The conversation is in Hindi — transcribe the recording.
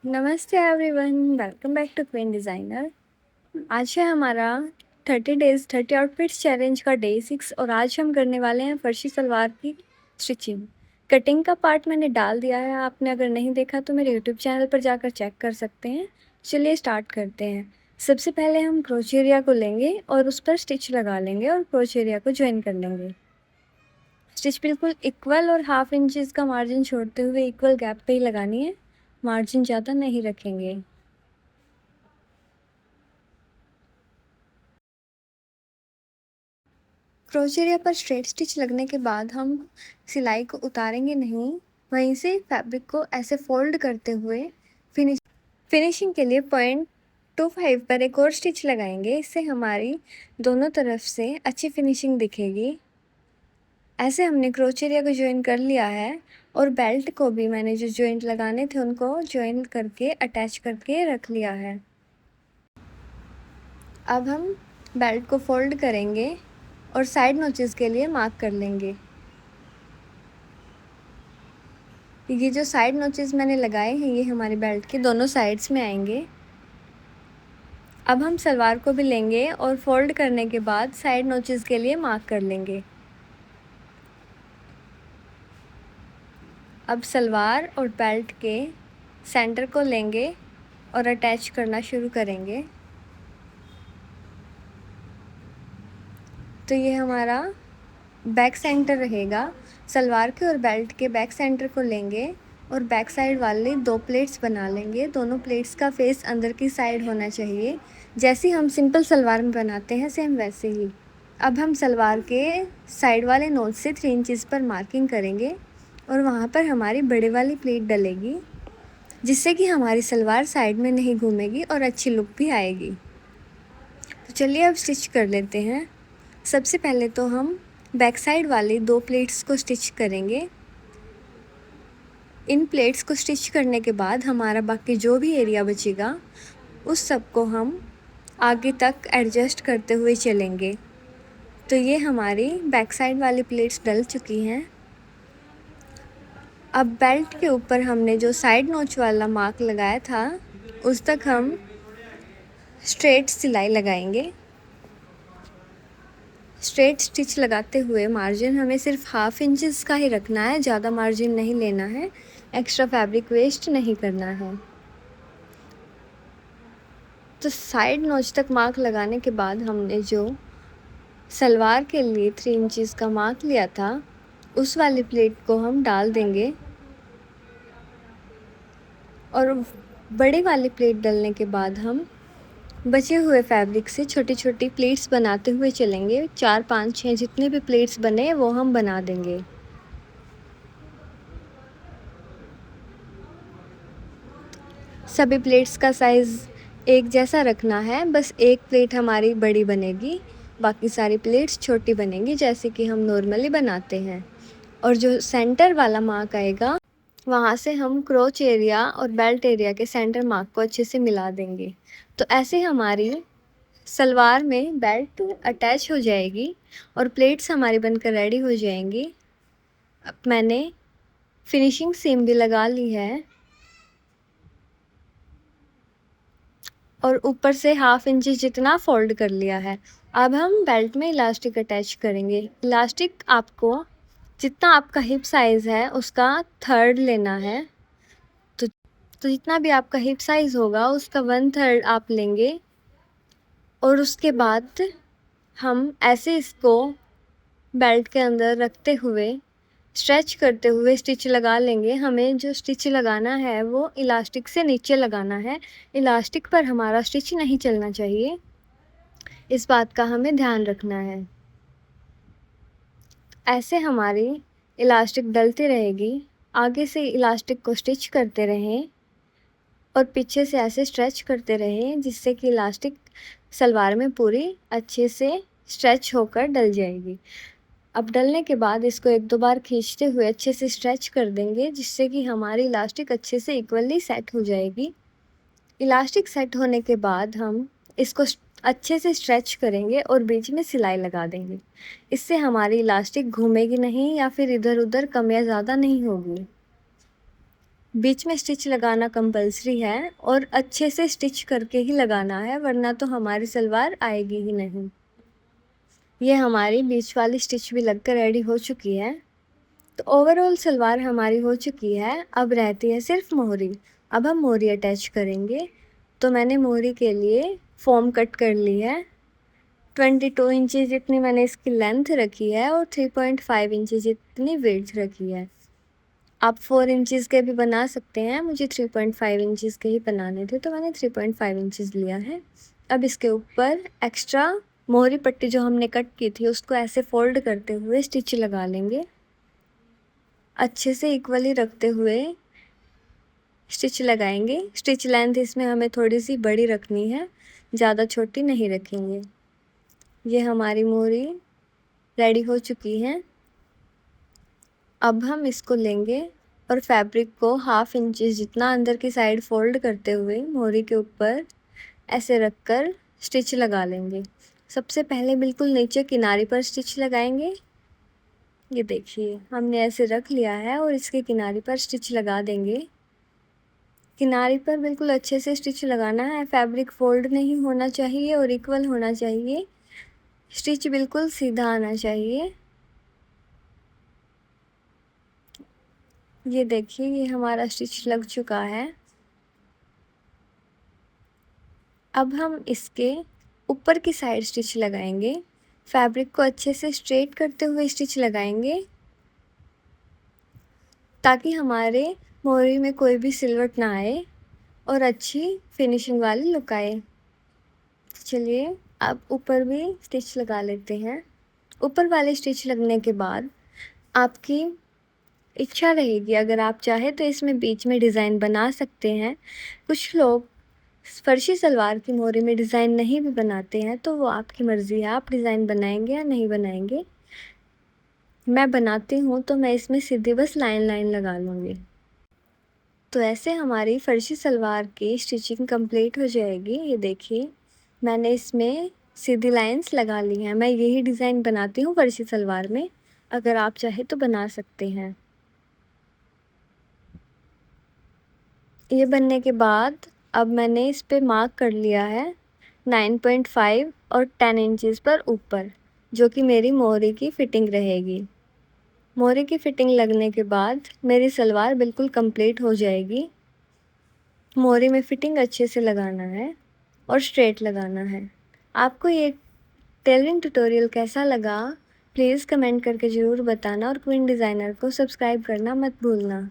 नमस्ते everyone, welcome back to Queen Designer. आज है हमारा 30 डेज़ 30 आउटफिट्स चैलेंज का डे 6 और आज हम करने वाले हैं फर्शी सलवार की स्टिचिंग। कटिंग का पार्ट मैंने डाल दिया है, आपने अगर नहीं देखा तो मेरे यूट्यूब चैनल पर जाकर चेक कर सकते हैं। चलिए स्टार्ट करते हैं। सबसे पहले हम क्रोच एरिया को लेंगे और उस पर स्टिच लगा लेंगे और क्रोच एरिया को ज्वाइन कर लेंगे। स्टिच बिल्कुल इक्वल और हाफ इंचज़ का मार्जिन छोड़ते हुए इक्वल गैप पे ही लगानी है, मार्जिन ज़्यादा नहीं रखेंगे। क्रोच एरिया पर स्ट्रेट स्टिच लगने के बाद हम सिलाई को उतारेंगे नहीं, वहीं से फैब्रिक को ऐसे फोल्ड करते हुए फिनिशिंग के लिए 0.25 पर एक और स्टिच लगाएंगे। इससे हमारी दोनों तरफ से अच्छी फिनिशिंग दिखेगी। ऐसे हमने क्रोच एरिया को ज्वाइन कर लिया है और बेल्ट को भी मैंने जो जॉइंट लगाने थे उनको ज्वाइन करके अटैच करके रख लिया है। अब हम बेल्ट को फोल्ड करेंगे और साइड नोचेस के लिए मार्क कर लेंगे। ये जो साइड नोचेस मैंने लगाए हैं ये हमारे बेल्ट के दोनों साइड्स में आएंगे। अब हम सलवार को भी लेंगे और फोल्ड करने के बाद साइड नोचेस के लिए मार्क कर लेंगे। अब सलवार और बेल्ट के सेंटर को लेंगे और अटैच करना शुरू करेंगे। तो ये हमारा बैक सेंटर रहेगा। सलवार के और बेल्ट के बैक सेंटर को लेंगे और बैक साइड वाले 2 प्लेट्स बना लेंगे। दोनों प्लेट्स का फेस अंदर की साइड होना चाहिए, जैसे हम सिंपल सलवार में बनाते हैं सेम वैसे ही। अब हम सलवार के साइड वाले नोच से 3 इंचज़ पर मार्किंग करेंगे और वहाँ पर हमारी बड़े वाली प्लेट डलेगी, जिससे कि हमारी सलवार साइड में नहीं घूमेगी और अच्छी लुक भी आएगी। तो चलिए अब स्टिच कर लेते हैं। सबसे पहले तो हम बैक साइड वाली 2 प्लेट्स को स्टिच करेंगे। इन प्लेट्स को स्टिच करने के बाद हमारा बाकी जो भी एरिया बचेगा उस सब को हम आगे तक एडजस्ट करते हुए चलेंगे। तो ये हमारी बैक साइड वाली प्लेट्स डल चुकी हैं। अब बेल्ट के ऊपर हमने जो साइड नोच वाला मार्क लगाया था उस तक हम स्ट्रेट सिलाई लगाएंगे। स्ट्रेट स्टिच लगाते हुए मार्जिन हमें सिर्फ हाफ इंचज़ का ही रखना है, ज़्यादा मार्जिन नहीं लेना है, एक्स्ट्रा फैब्रिक वेस्ट नहीं करना है। तो साइड नोच तक मार्क लगाने के बाद हमने जो सलवार के लिए 3 इंचज़ का मार्क लिया था उस वाली प्लेट को हम डाल देंगे और बड़े वाली प्लेट डलने के बाद हम बचे हुए फैब्रिक से छोटी छोटी प्लेट्स बनाते हुए चलेंगे। 4 5 6 जितने भी प्लेट्स बने वो हम बना देंगे। सभी प्लेट्स का साइज़ एक जैसा रखना है, बस एक प्लेट हमारी बड़ी बनेगी, बाकी सारी प्लेट्स छोटी बनेंगी जैसे कि हम नॉर्मली बनाते हैं। और जो सेंटर वाला मार्क आएगा वहाँ से हम क्रोच एरिया और बेल्ट एरिया के सेंटर मार्क को अच्छे से मिला देंगे। तो ऐसे हमारी सलवार में बेल्ट अटैच हो जाएगी और प्लेट्स हमारी बनकर रेडी हो जाएंगी। अब मैंने फिनिशिंग सीम भी लगा ली है और ऊपर से हाफ इंच जितना फोल्ड कर लिया है। अब हम बेल्ट में इलास्टिक अटैच करेंगे। इलास्टिक आपको जितना आपका हिप साइज़ है उसका थर्ड लेना है। तो जितना भी आपका हिप साइज़ होगा उसका 1/3 आप लेंगे और उसके बाद हम ऐसे इसको बेल्ट के अंदर रखते हुए स्ट्रेच करते हुए स्टिच लगा लेंगे। हमें जो स्टिच लगाना है वो इलास्टिक से नीचे लगाना है, इलास्टिक पर हमारा स्टिच नहीं चलना चाहिए, इस बात का हमें ध्यान रखना है। ऐसे हमारी इलास्टिक डलती रहेगी। आगे से इलास्टिक को स्टिच करते रहें और पीछे से ऐसे स्ट्रेच करते रहें जिससे कि इलास्टिक सलवार में पूरी अच्छे से स्ट्रेच होकर डल जाएगी। अब डलने के बाद इसको 1-2 बार खींचते हुए अच्छे से स्ट्रेच कर देंगे जिससे कि हमारी इलास्टिक अच्छे से इक्वली सेट हो जाएगी। इलास्टिक सेट होने के बाद हम इसको अच्छे से स्ट्रेच करेंगे और बीच में सिलाई लगा देंगे। इससे हमारी इलास्टिक घूमेगी नहीं या फिर इधर उधर कम या ज़्यादा नहीं होगी। बीच में स्टिच लगाना कंपल्सरी है और अच्छे से स्टिच करके ही लगाना है, वरना तो हमारी सलवार आएगी ही नहीं। ये हमारी बीच वाली स्टिच भी लगकर रेडी हो चुकी है। तो ओवरऑल सलवार हमारी हो चुकी है। अब रहती है सिर्फ मोहरी। अब हम मोहरी अटैच करेंगे। तो मैंने मोहरी के लिए फॉर्म कट कर ली है। 22 इंचेस जितनी मैंने इसकी लेंथ रखी है और 3.5 इंचेस जितनी विड्थ रखी है। आप 4 इंचेस के भी बना सकते हैं, मुझे 3.5 इंचेस के ही बनाने थे तो मैंने 3.5 इंचेस लिया है। अब इसके ऊपर एक्स्ट्रा मोहरी पट्टी जो हमने कट की थी उसको ऐसे फोल्ड करते हुए स्टिच लगा लेंगे। अच्छे से इक्वली रखते हुए स्टिच लगाएंगे। स्टिच लेंथ इसमें हमें थोड़ी सी बड़ी रखनी है, ज़्यादा छोटी नहीं रखेंगे। ये हमारी मोहरी रेडी हो चुकी है। अब हम इसको लेंगे और फैब्रिक को 1/2 इंचेस जितना अंदर की साइड फोल्ड करते हुए मोहरी के ऊपर ऐसे रखकर स्टिच लगा लेंगे। सबसे पहले बिल्कुल नीचे किनारे पर स्टिच लगाएंगे। ये देखिए हमने ऐसे रख लिया है और इसके किनारे पर स्टिच लगा देंगे। किनारे पर बिल्कुल अच्छे से स्टिच लगाना है, फैब्रिक फोल्ड नहीं होना चाहिए और इक्वल होना चाहिए। स्टिच बिल्कुल सीधा आना चाहिए। ये देखिए ये हमारा स्टिच लग चुका है। अब हम इसके ऊपर की साइड स्टिच लगाएंगे। फैब्रिक को अच्छे से स्ट्रेट करते हुए स्टिच लगाएंगे ताकि हमारे मोहरी में कोई भी सिलवट ना आए और अच्छी फिनिशिंग वाली लुक आए। चलिए अब ऊपर भी स्टिच लगा लेते हैं। ऊपर वाले स्टिच लगने के बाद आपकी इच्छा रहेगी, अगर आप चाहे तो इसमें बीच में डिज़ाइन बना सकते हैं। कुछ लोग फर्शी सलवार की मोहरी में डिज़ाइन नहीं भी बनाते हैं, तो वो आपकी मर्ज़ी है, आप डिज़ाइन बनाएंगे या नहीं बनाएंगे। मैं बनाती हूँ तो मैं इसमें सीधी बस लाइन लगा लूँगी। तो ऐसे हमारी फर्शी सलवार की स्टिचिंग कंप्लीट हो जाएगी। ये देखिए मैंने इसमें सीधी लाइंस लगा ली हैं। मैं यही डिज़ाइन बनाती हूँ फर्शी सलवार में, अगर आप चाहे तो बना सकते हैं। ये बनने के बाद अब मैंने इस पे मार्क कर लिया है 9.5 और 10 इंचेस पर ऊपर, जो कि मेरी मोहरी की फ़िटिंग रहेगी। मोहरी की फ़िटिंग लगने के बाद मेरी सलवार बिल्कुल कंप्लीट हो जाएगी। मोहरी में फ़िटिंग अच्छे से लगाना है और स्ट्रेट लगाना है। आपको ये टेलरिंग ट्यूटोरियल कैसा लगा प्लीज़ कमेंट करके ज़रूर बताना और क्वीन डिज़ाइनर को सब्सक्राइब करना मत भूलना।